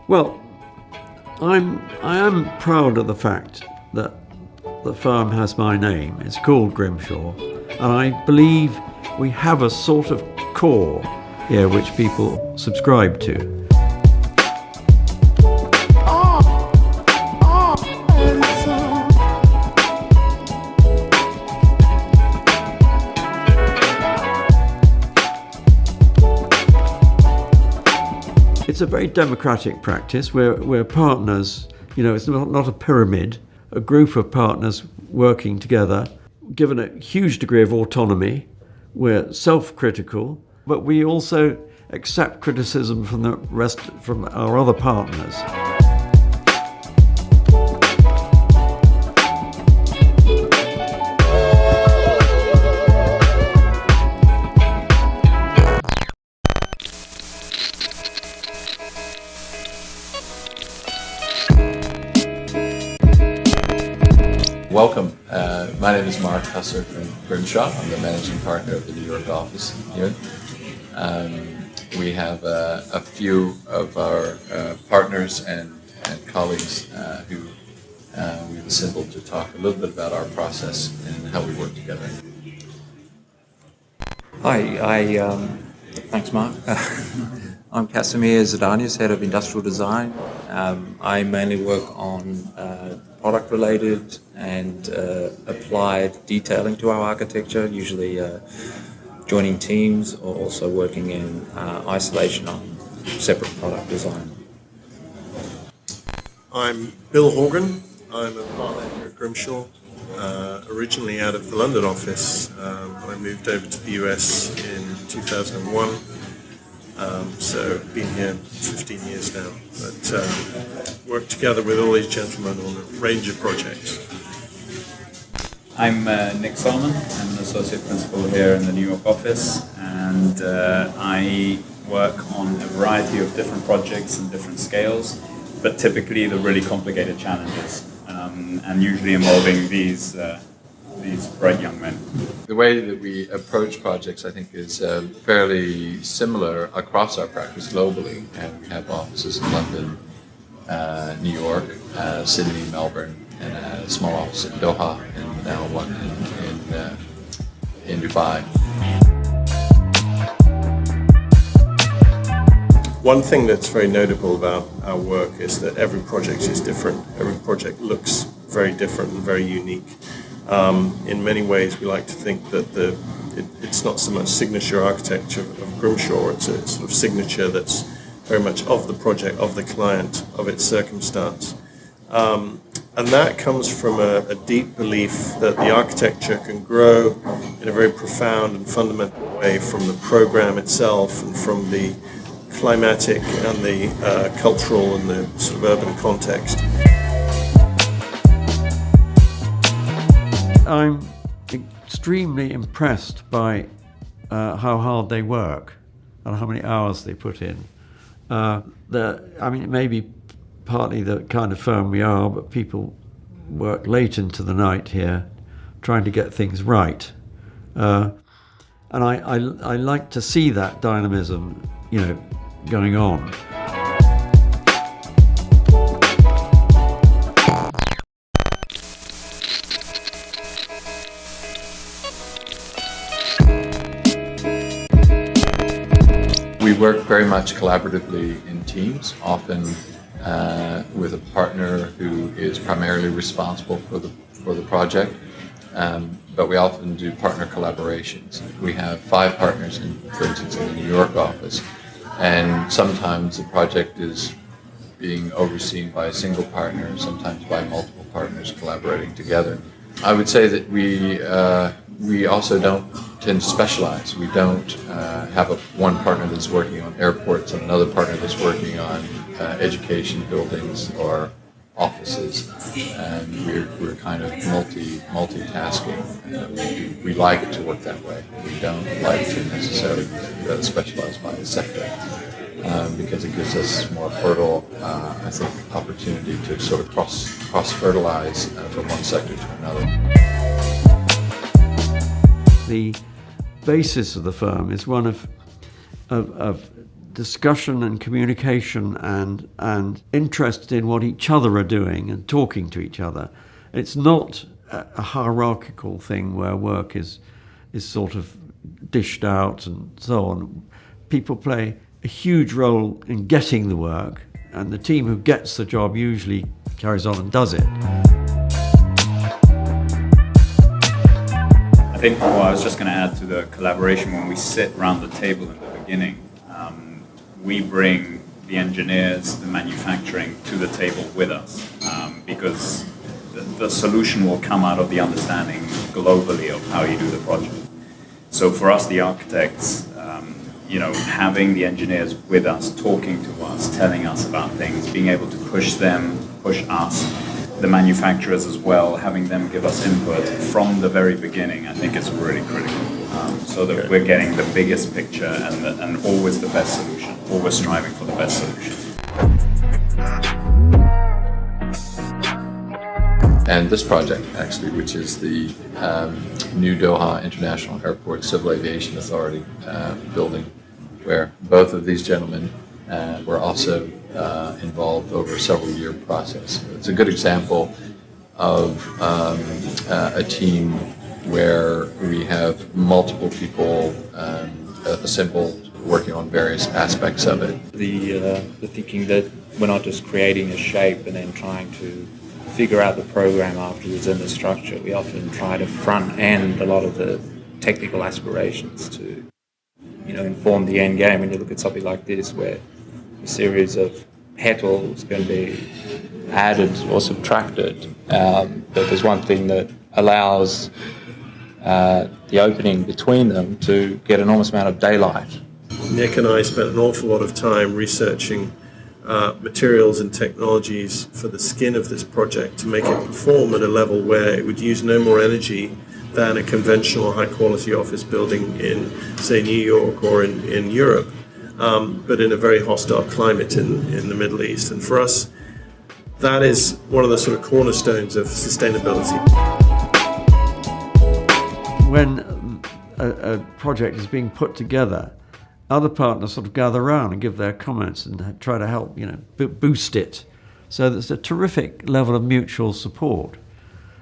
Well, I am proud of the fact that the firm has my name. It's called Grimshaw, and I believe we have a sort of core here which people subscribe to. It's a very democratic practice. We're partners, it's not a pyramid, a group of partners working together, given a huge degree of autonomy. We're self-critical, but we also accept criticism from our other partners. Welcome. My name is Mark Husser from Grimshaw. I'm the managing partner of the New York office here. We have a few of our partners and colleagues who we've assembled to talk a little bit about our process and how we work together. Hi, thanks Mark. I'm Casimir Zadanius, Head of Industrial Design. I mainly work on product-related and applied detailing to our architecture, usually joining teams or also working in isolation on separate product design. I'm Bill Horgan. I'm a partner here at Grimshaw, originally out of the London office. I moved over to the US in 2001. So been here 15 years now, but worked together with all these gentlemen on a range of projects. I'm Nick Solomon. I'm an associate principal here in the New York office, and I work on a variety of different projects and different scales, but typically the really complicated challenges, and usually involving these bright young men. The way that we approach projects, I think, is fairly similar across our practice globally, and we have offices in London, New York, Sydney, Melbourne, and a small office in Doha, and now one in Dubai. One thing that's very notable about our work is that every project is different. Every project looks very different and very unique. In many ways, we like to think that it's not so much signature architecture of Grimshaw, it's a sort of signature that's very much of the project, of the client, of its circumstance. And that comes from a deep belief that the architecture can grow in a very profound and fundamental way from the program itself and from the climatic and the cultural and the sort of urban context. I'm extremely impressed by how hard they work and how many hours they put in. It may be partly the kind of firm we are, but people work late into the night here trying to get things right. And I like to see that dynamism, going on. We work very much collaboratively in teams, often with a partner who is primarily responsible for the project, but we often do partner collaborations. We have 5 partners, for instance, in the New York office, and sometimes the project is being overseen by a single partner, sometimes by multiple partners collaborating together. I would say that we also don't tend to specialize. We don't have one partner that's working on airports and another partner that's working on education buildings or offices, and we're kind of multitasking. We like it to work that way. We don't like to necessarily specialize by a sector because it gives us more fertile, I think, opportunity to sort of cross-fertilize from one sector to another. The basis of the firm is one of discussion and communication and interest in what each other are doing and talking to each other. It's not a hierarchical thing where work is sort of dished out and so on. People play a huge role in getting the work, and the team who gets the job usually carries on and does it. I think I was just going to add to the collaboration. When we sit around the table in the beginning, we bring the engineers, the manufacturing to the table with us, because the solution will come out of the understanding globally of how you do the project. So for us, the architects, having the engineers with us, talking to us, telling us about things, being able to push them, push us, the manufacturers as well, having them give us input from the very beginning, I think is really critical. So that we're getting the biggest picture and always the best solution, always striving for the best solution. And this project, actually, which is the new Doha International Airport Civil Aviation Authority building, where both of these gentlemen were also involved over a several-year process. It's a good example of a team where we have multiple people assembled working on various aspects of it. The thinking that we're not just creating a shape and then trying to figure out the program afterwards in the structure. We often try to front end a lot of the technical aspirations to, inform the end game. When you look at something like this, where a series of petals can be added or subtracted, but there's one thing that allows the opening between them to get an enormous amount of daylight. Nick and I spent an awful lot of time researching materials and technologies for the skin of this project to make it perform at a level where it would use no more energy than a conventional high-quality office building in, say, New York or in Europe, but in a very hostile climate in the Middle East. And for us, that is one of the sort of cornerstones of sustainability. When a project is being put together, other partners sort of gather around and give their comments and try to help, boost it. So there's a terrific level of mutual support.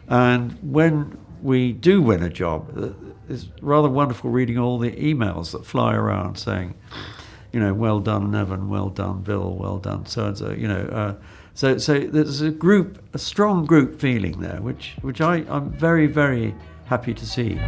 And when we do win a job, it's rather wonderful reading all the emails that fly around saying, well done, Evan, well done, Bill, well done, so-and-so, So there's a strong group feeling there, which I'm very, very happy to see.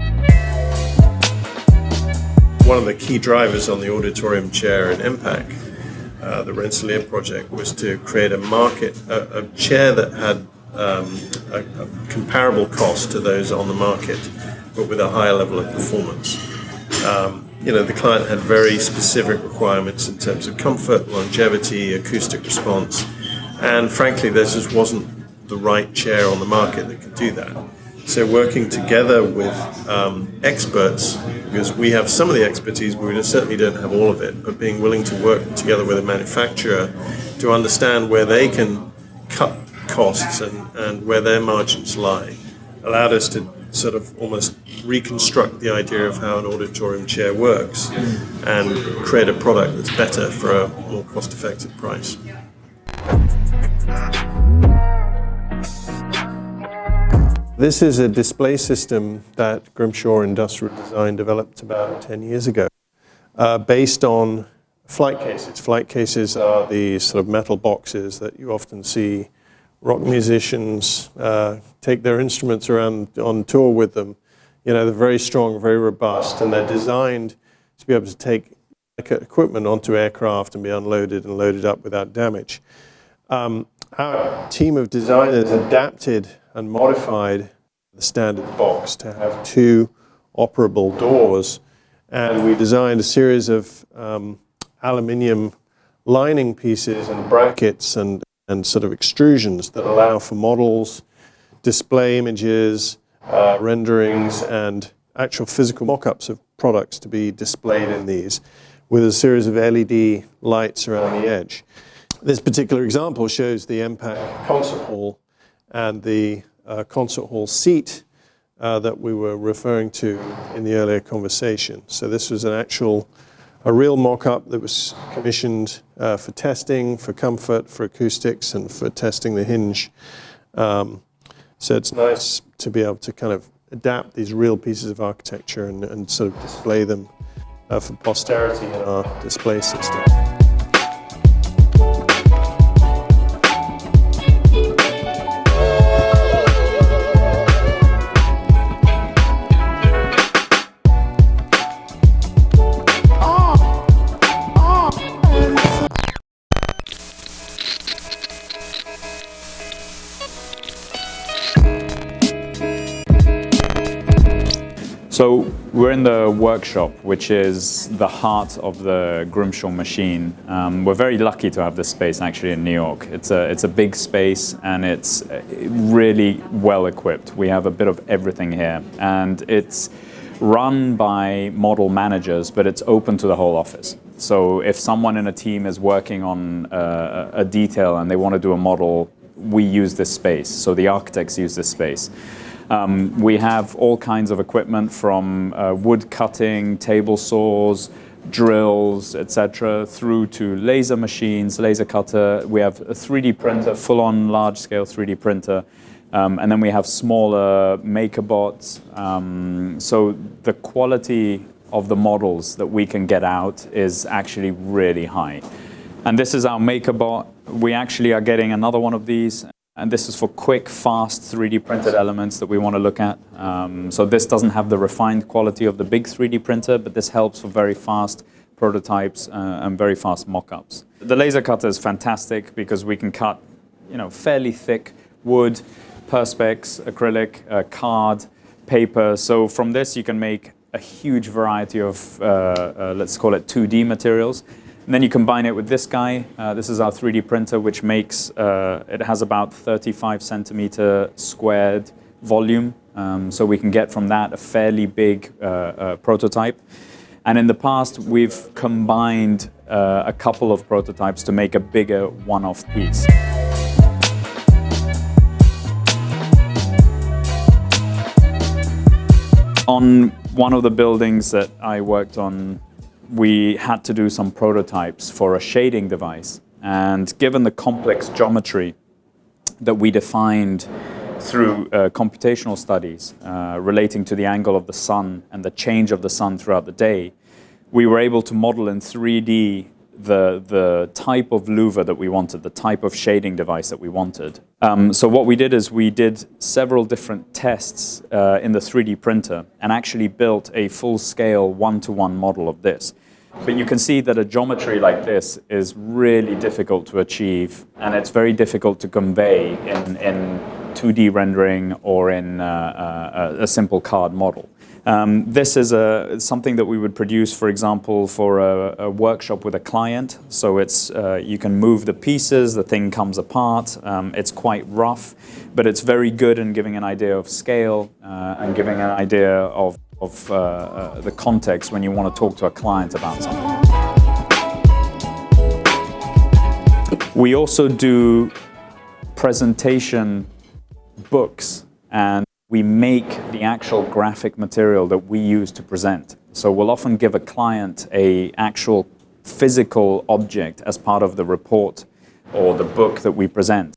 One of the key drivers on the auditorium chair in MPAC, the Rensselaer project, was to create a chair that had a comparable cost to those on the market, but with a higher level of performance. The client had very specific requirements in terms of comfort, longevity, acoustic response, and frankly, there just wasn't the right chair on the market that could do that. So working together with experts, because we have some of the expertise, but we certainly don't have all of it, but being willing to work together with a manufacturer to understand where they can cut costs and where their margins lie, allowed us to sort of almost reconstruct the idea of how an auditorium chair works and create a product that's better for a more cost-effective price. This is a display system that Grimshaw Industrial Design developed about 10 years ago, based on flight cases. Flight cases are the sort of metal boxes that you often see rock musicians take their instruments around on tour with them. They're very strong, very robust, and they're designed to be able to take equipment onto aircraft and be unloaded and loaded up without damage. Our team of designers adapted and modified the standard box to have two operable doors, and we designed a series of aluminium lining pieces and brackets and sort of extrusions that allow for models, display images, renderings, and actual physical mock-ups of products to be displayed in these, with a series of LED lights around the edge. This particular example shows the MPAC concert hall and the concert hall seat that we were referring to in the earlier conversation. So this was an actual a real mock-up that was commissioned for testing, for comfort, for acoustics, and for testing the hinge. So it's nice to be able to kind of adapt these real pieces of architecture and sort of display them for posterity in our display system. So we're in the workshop, which is the heart of the Grimshaw machine. We're very lucky to have this space actually in New York. It's a big space and it's really well equipped. We have a bit of everything here, and it's run by model managers, but it's open to the whole office. So if someone in a team is working on a detail and they want to do a model, we use this space. So the architects use this space. We have all kinds of equipment from wood cutting, table saws, drills, etc., through to laser machines, laser cutter. We have a 3D printer, full-on large-scale 3D printer, and then we have smaller maker bots. So the quality of the models that we can get out is actually really high. And this is our maker bot. We actually are getting another one of these. And this is for quick, fast 3D printed elements that we want to look at. So this doesn't have the refined quality of the big 3D printer, but this helps for very fast prototypes and very fast mock-ups. The laser cutter is fantastic because we can cut, fairly thick wood, perspex, acrylic, card, paper. So from this you can make a huge variety of, let's call it 2D materials. And then you combine it with this guy. This is our 3D printer, which makes, it has about 35 centimeter squared volume. So we can get from that a fairly big prototype. And in the past, we've combined a couple of prototypes to make a bigger one-off piece. On one of the buildings that I worked on, we had to do some prototypes for a shading device. And given the complex geometry that we defined through computational studies relating to the angle of the sun and the change of the sun throughout the day, we were able to model in 3D the type of louver that we wanted, the type of shading device that we wanted. So what we did is we did several different tests in the 3D printer and actually built a full-scale one-to-one model of this. But you can see that a geometry like this is really difficult to achieve, and it's very difficult to convey in 2D rendering or in a simple card model. This is something that we would produce, for example, for a workshop with a client. So it's you can move the pieces, the thing comes apart. It's quite rough, but it's very good in giving an idea of scale and giving an idea of the context when you want to talk to a client about something. We also do presentation books, and we make the actual graphic material that we use to present. So we'll often give a client an actual physical object as part of the report or the book that we present.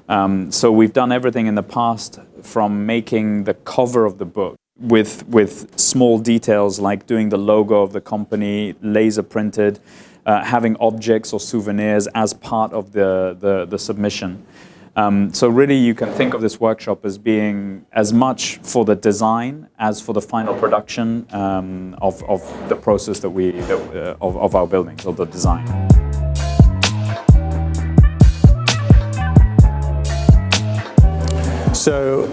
So we've done everything in the past, from making the cover of the book with small details like doing the logo of the company, laser printed, having objects or souvenirs as part of the submission. So really you can think of this workshop as being as much for the design as for the final production of the process that of our buildings, of the design. So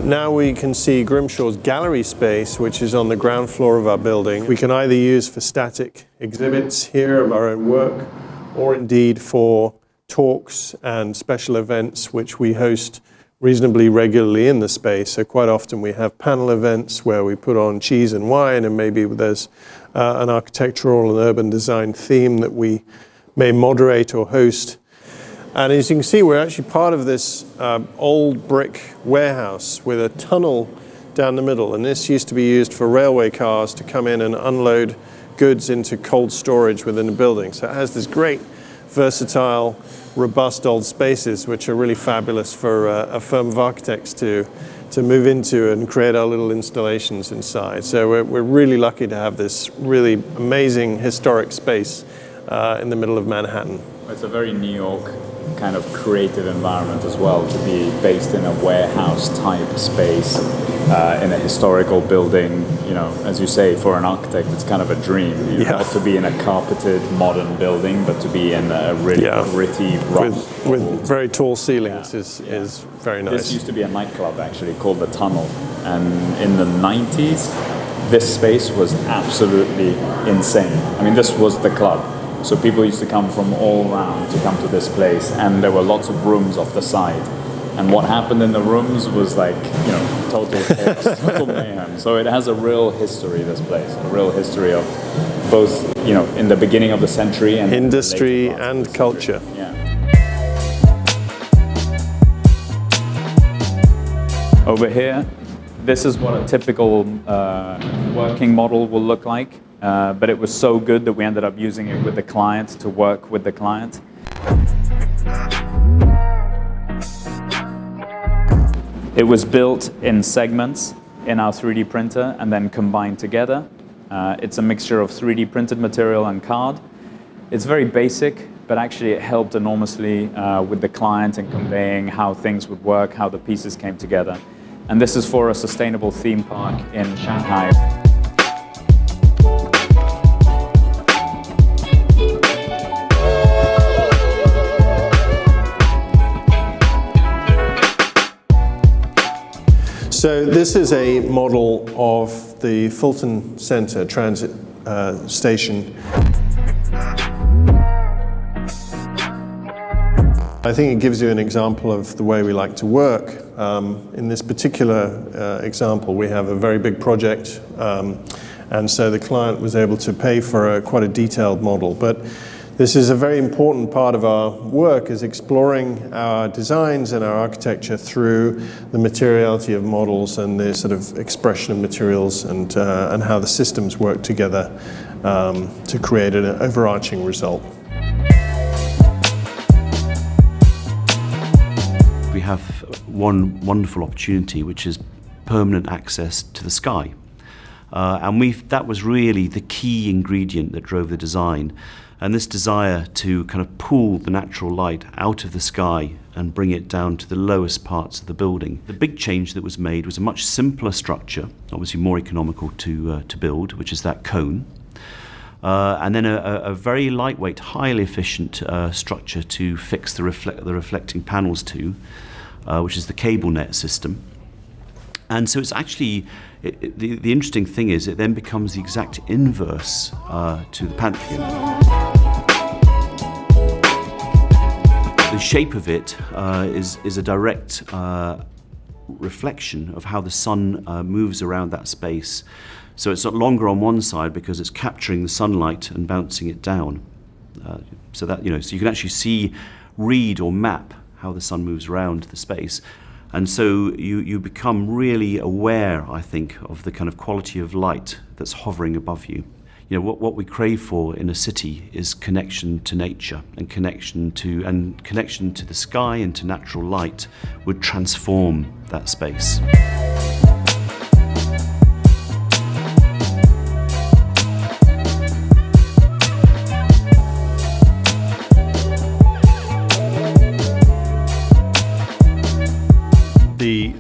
now we can see Grimshaw's gallery space, which is on the ground floor of our building. We can either use for static exhibits here of our own work, or indeed for talks and special events which we host reasonably regularly in the space. So quite often we have panel events where we put on cheese and wine, and maybe there's an architectural and urban design theme that we may moderate or host. And as you can see, we're actually part of this old brick warehouse with a tunnel down the middle. And this used to be used for railway cars to come in and unload goods into cold storage within the building. So it has this great, versatile, robust old spaces, which are really fabulous for a firm of architects to move into and create our little installations inside. So we're really lucky to have this really amazing historic space in the middle of Manhattan. It's a very New York kind of creative environment as well, to be based in a warehouse type space in a historical building. You know, as you say, for an architect, it's kind of a dream. Not to be in a carpeted modern building, but to be in a really gritty, rough, with very tall ceilings is very nice. This used to be a nightclub actually called The Tunnel, and in the 90s, this space was absolutely insane. I mean, this was the club. So people used to come from all around to come to this place, and there were lots of rooms off the side. And what happened in the rooms was like, you know, total chaos, total mayhem. So it has a real history, this place, a real history of both, you know, in the beginning of the century and industry and culture. Yeah. Over here, this is what a typical working model will look like. But it was so good that we ended up using it with the client to work with the client. It was built in segments in our 3D printer and then combined together. It's a mixture of 3D printed material and card. It's very basic, but actually it helped enormously with the client in conveying how things would work, how the pieces came together. And this is for a sustainable theme park in Shanghai. So this is a model of the Fulton Center transit station. I think it gives you an example of the way we like to work. In this particular example, we have a very big project, and so the client was able to pay for quite a detailed model. But this is a very important part of our work, is exploring our designs and our architecture through the materiality of models and the sort of expression of materials and how the systems work together to create an overarching result. We have one wonderful opportunity, which is permanent access to the sky. And that was really the key ingredient that drove the design. And this desire to kind of pull the natural light out of the sky and bring it down to the lowest parts of the building. The big change that was made was a much simpler structure, obviously more economical to build, which is that cone. And then a very lightweight, highly efficient structure to fix the reflecting panels to, which is the cable net system. And so it's actually, the interesting thing is it then becomes the exact inverse to the Pantheon. The shape of it is a direct reflection of how the sun moves around that space. So it's longer on one side because it's capturing the sunlight and bouncing it down. So you can actually read or map how the sun moves around the space. And so you become really aware, I think, of the kind of quality of light that's hovering above you. You know, what we crave for in a city is connection to nature and connection to the sky and to natural light would transform that space.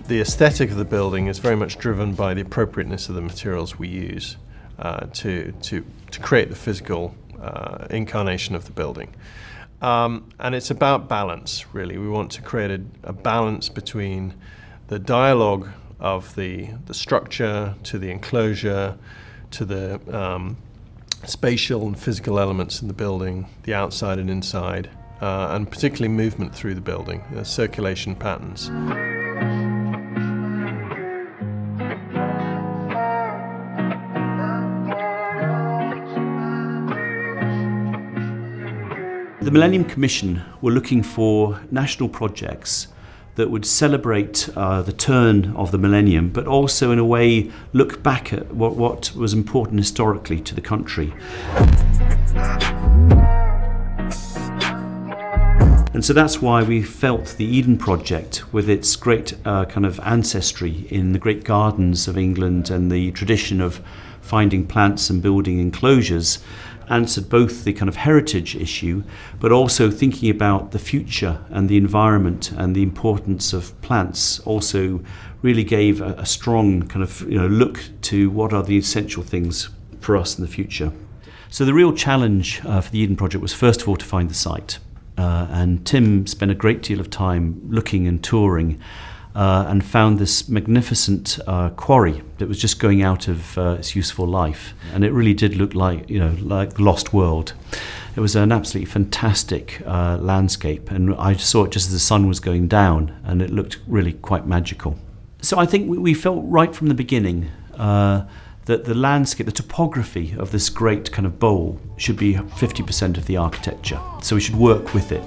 The aesthetic of the building is very much driven by the appropriateness of the materials we use to create the physical incarnation of the building. And it's about balance, really. We want to create a balance between the dialogue of the structure to the enclosure to the spatial and physical elements in the building, the outside and inside, and particularly movement through the building, circulation patterns. The Millennium Commission were looking for national projects that would celebrate the turn of the millennium, but also in a way look back at what was important historically to the country. And so that's why we felt the Eden project, with its great kind of ancestry in the great gardens of England and the tradition of finding plants and building enclosures, answered both the kind of heritage issue, but also thinking about the future and the environment and the importance of plants. Also really gave a strong kind of look to what are the essential things for us in the future. So the real challenge for the Eden project was first of all to find the site. And Tim spent a great deal of time looking and touring and found this magnificent quarry that was just going out of its useful life. And it really did look like the lost world. It was an absolutely fantastic landscape, and I saw it just as the sun was going down, and it looked really quite magical. So I think we felt right from the beginning that the landscape, the topography of this great kind of bowl should be 50% of the architecture. So we should work with it.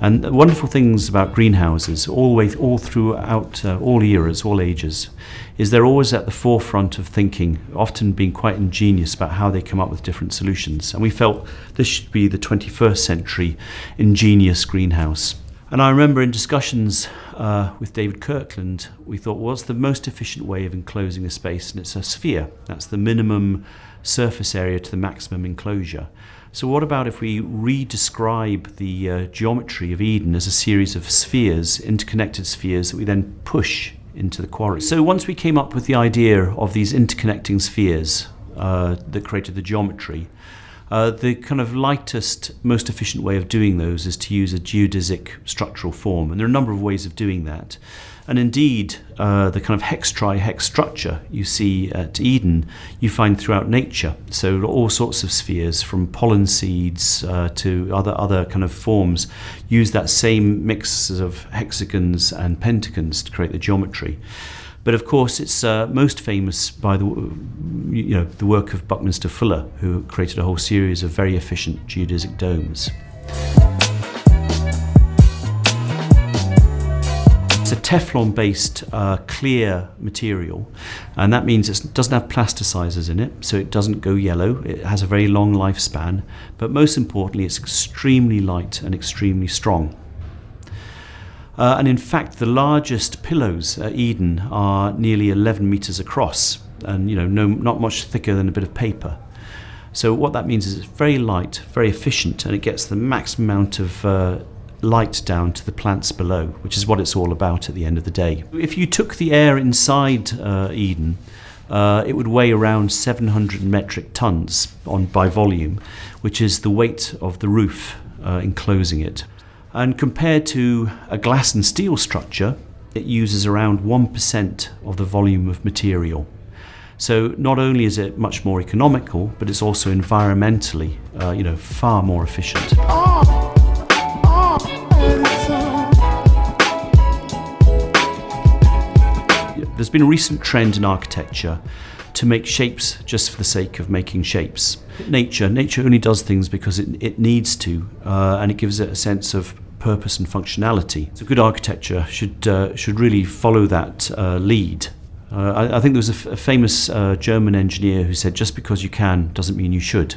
And the wonderful things about greenhouses, all throughout all eras, all ages, is they're always at the forefront of thinking, often being quite ingenious about how they come up with different solutions. And we felt this should be the 21st century ingenious greenhouse. And I remember in discussions with David Kirkland, we thought, what's the most efficient way of enclosing a space? And it's a sphere. That's the minimum surface area to the maximum enclosure. So what about if we re-describe the geometry of Eden as a series of spheres, interconnected spheres that we then push into the quarry? So once we came up with the idea of these interconnecting spheres that created the geometry, the kind of lightest, most efficient way of doing those is to use a geodesic structural form. And there are a number of ways of doing that. And indeed, the kind of hex-tri-hex structure you see at Eden, you find throughout nature. So all sorts of spheres, from pollen seeds to other kind of forms, use that same mix of hexagons and pentagons to create the geometry. But of course, it's most famous by the work of Buckminster Fuller, who created a whole series of very efficient geodesic domes. It's a Teflon-based clear material, and that means it doesn't have plasticizers in it, so it doesn't go yellow. It has a very long lifespan, but most importantly, it's extremely light and extremely strong. And in fact, the largest pillows at Eden are nearly 11 meters across, and not much thicker than a bit of paper. So what that means is it's very light, very efficient, and it gets the maximum amount of light down to the plants below, which is what it's all about at the end of the day. If you took the air inside Eden, it would weigh around 700 metric tons by volume, which is the weight of the roof enclosing it. And compared to a glass and steel structure, it uses around 1% of the volume of material. So not only is it much more economical, but it's also environmentally, far more efficient. There's been a recent trend in architecture to make shapes just for the sake of making shapes. Nature only does things because it needs to, and it gives it a sense of purpose and functionality. So good architecture should really follow that lead. I think there was a famous German engineer who said, just because you can doesn't mean you should.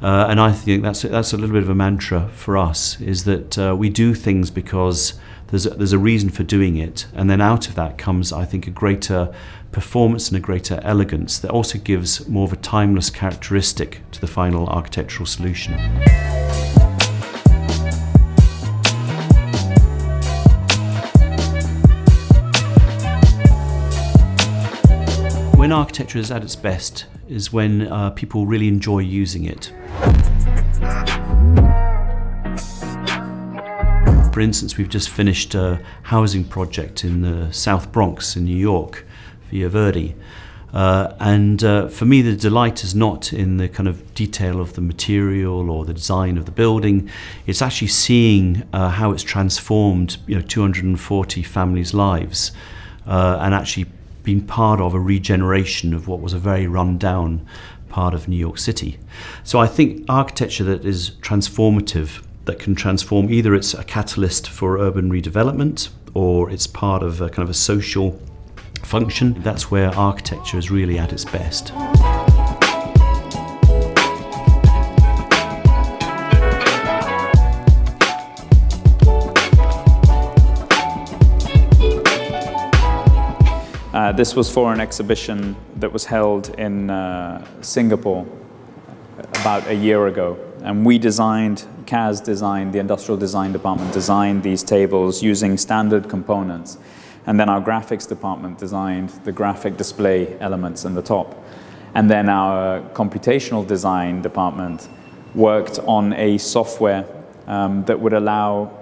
And I think that's a little bit of a mantra for us, is that we do things because there's a reason for doing it, and then out of that comes, I think, a greater performance and a greater elegance that also gives more of a timeless characteristic to the final architectural solution. When architecture is at its best is when people really enjoy using it. For instance, we've just finished a housing project in the South Bronx in New York, Via Verde. And for me, the delight is not in the kind of detail of the material or the design of the building. It's actually seeing how it's transformed 240 families' lives and actually been part of a regeneration of what was a very run-down part of New York City. So I think architecture that is transformative, that can transform, either it's a catalyst for urban redevelopment or it's part of a kind of a social function, that's where architecture is really at its best. This was for an exhibition that was held in Singapore about a year ago. And we designed, CAS designed, the industrial design department designed these tables using standard components. And then our graphics department designed the graphic display elements in the top. And then our computational design department worked on a software that would allow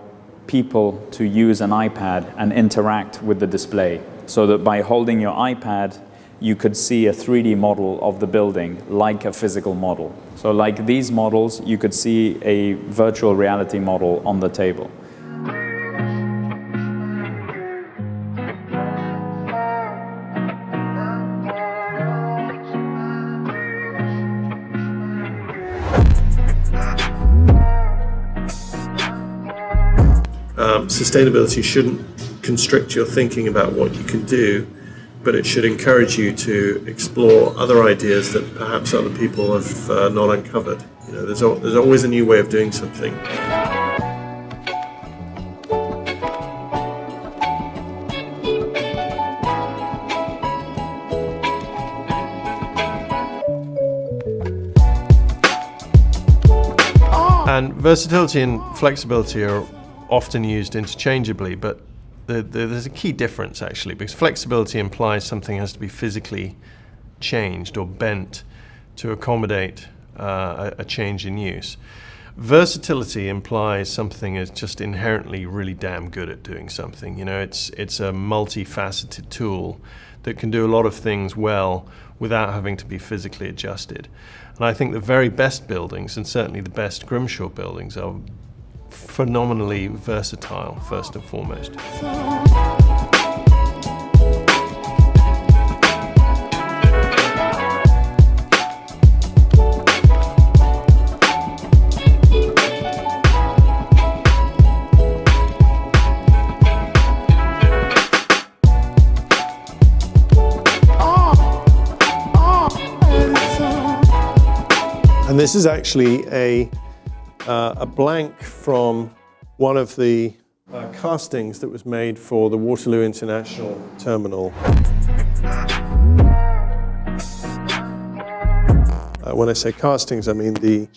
people to use an iPad and interact with the display, so that by holding your iPad, you could see a 3D model of the building like a physical model. So like these models, you could see a virtual reality model on the table. Sustainability shouldn't constrict your thinking about what you can do, but it should encourage you to explore other ideas that perhaps other people have not uncovered. You know, there's always a new way of doing something. And versatility and flexibility are often used interchangeably, but there's a key difference actually, because flexibility implies something has to be physically changed or bent to accommodate a change in use. Versatility implies something is just inherently really damn good at doing something. You know, it's a multifaceted tool that can do a lot of things well without having to be physically adjusted. And I think the very best buildings, and certainly the best Grimshaw buildings, are phenomenally versatile, first and foremost. And this is actually a blank from one of the castings that was made for the Waterloo International Terminal. When I say castings, I mean the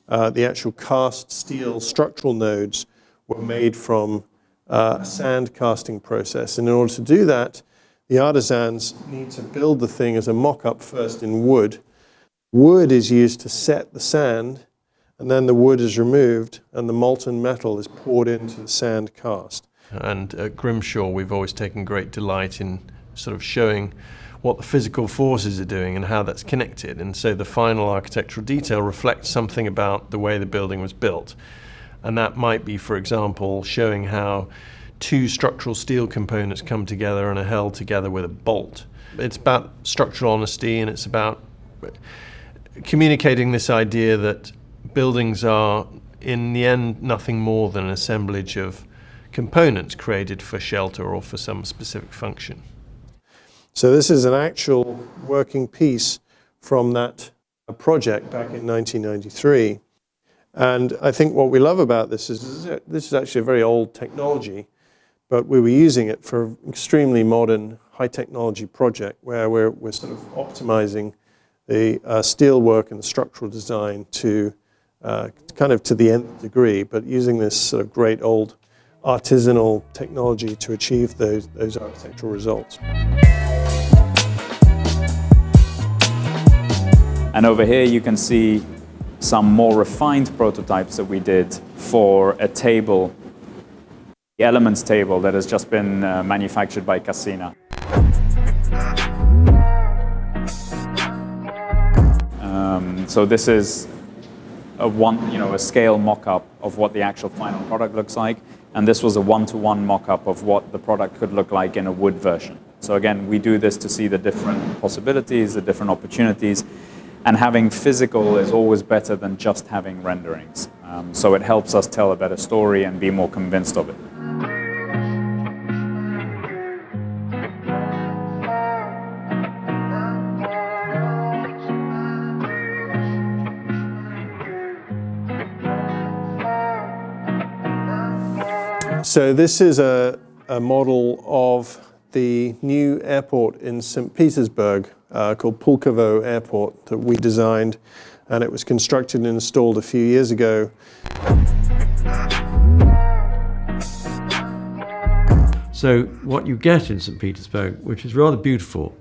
actual cast steel structural nodes were made from a sand casting process. And in order to do that, the artisans need to build the thing as a mock-up first in wood. Wood is used to set the sand, and then the wood is removed and the molten metal is poured into the sand cast. And at Grimshaw, we've always taken great delight in sort of showing what the physical forces are doing and how that's connected. And so the final architectural detail reflects something about the way the building was built. And that might be, for example, showing how two structural steel components come together and are held together with a bolt. It's about structural honesty, and it's about communicating this idea that buildings are, in the end, nothing more than an assemblage of components created for shelter or for some specific function. So this is an actual working piece from that project back in 1993. And I think what we love about this is actually a very old technology, but we were using it for an extremely modern, high technology project where we're sort of optimizing the steel work and the structural design to kind of to the nth degree, but using this sort of great old artisanal technology to achieve those architectural results. And over here you can see some more refined prototypes that we did for a table, the elements table that has just been manufactured by Cassina. So this is a scale mock-up of what the actual final product looks like, and this was a one-to-one mock-up of what the product could look like in a wood version. So again, we do this to see the different possibilities, the different opportunities, And having physical is always better than just having renderings. So it helps us tell a better story and be more convinced of it. So this is a model of the new airport in St. Petersburg called Polkovo Airport that we designed, and it was constructed and installed a few years ago. So what you get in St. Petersburg, which is rather beautiful,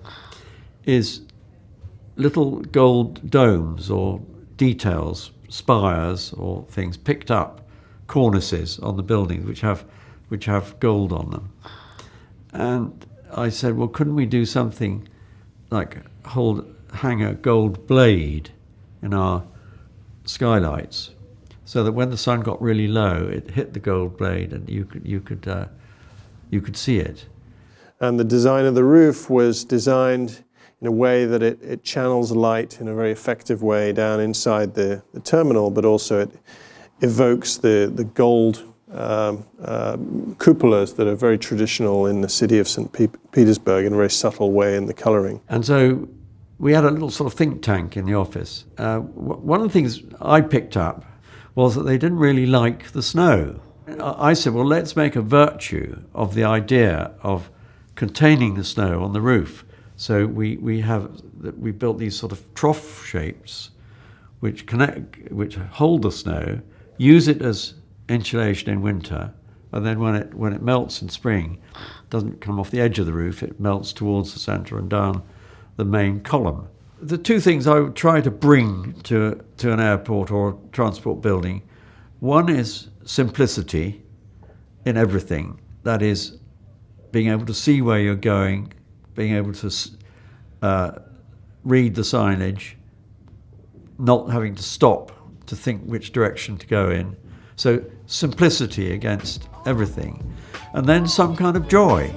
is little gold domes or details, spires or things picked up, cornices on the buildings which have gold on them. And I said, well, couldn't we do something like hang a gold blade in our skylights, so that when the sun got really low, it hit the gold blade and you could see it. And the design of the roof was designed in a way that it channels light in a very effective way down inside the terminal, but also it evokes the gold cupolas that are very traditional in the city of St. Petersburg in a very subtle way in the colouring. And so we had a little sort of think tank in the office. One of the things I picked up was that they didn't really like the snow. I said, well, let's make a virtue of the idea of containing the snow on the roof. So we built these sort of trough shapes which hold the snow, use it as insulation in winter, and then when it melts in spring, it doesn't come off the edge of the roof, it melts towards the centre and down the main column. The two things I would try to bring to an airport or a transport building, one is simplicity in everything. That is, being able to see where you're going, being able to read the signage, not having to stop to think which direction to go in. So simplicity against everything. And then some kind of joy.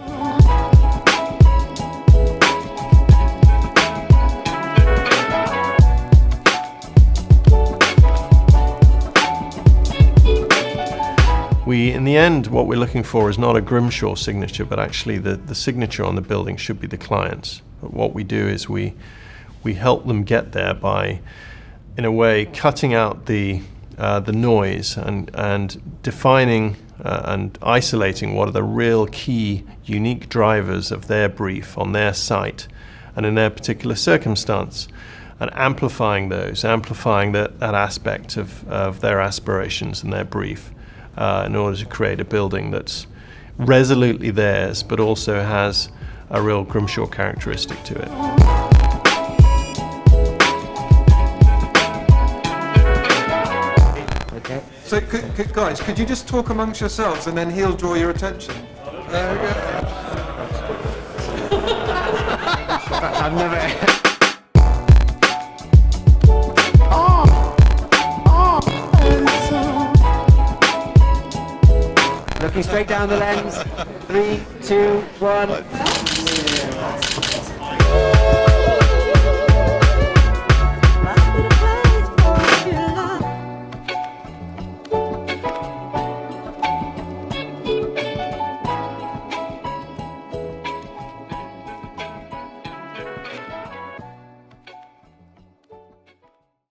In the end, what we're looking for is not a Grimshaw signature, but actually the signature on the building should be the client's. But what we do is we help them get there by, in a way, cutting out the noise and defining and isolating what are the real key, unique drivers of their brief on their site and in their particular circumstance, and amplifying that aspect of their aspirations and their brief. In order to create a building that's resolutely theirs, but also has a real Grimshaw characteristic to it. Okay. So, guys, could you just talk amongst yourselves, and then he'll draw your attention? There we go. I've never. Looking straight down the lens. 3, 2, 1.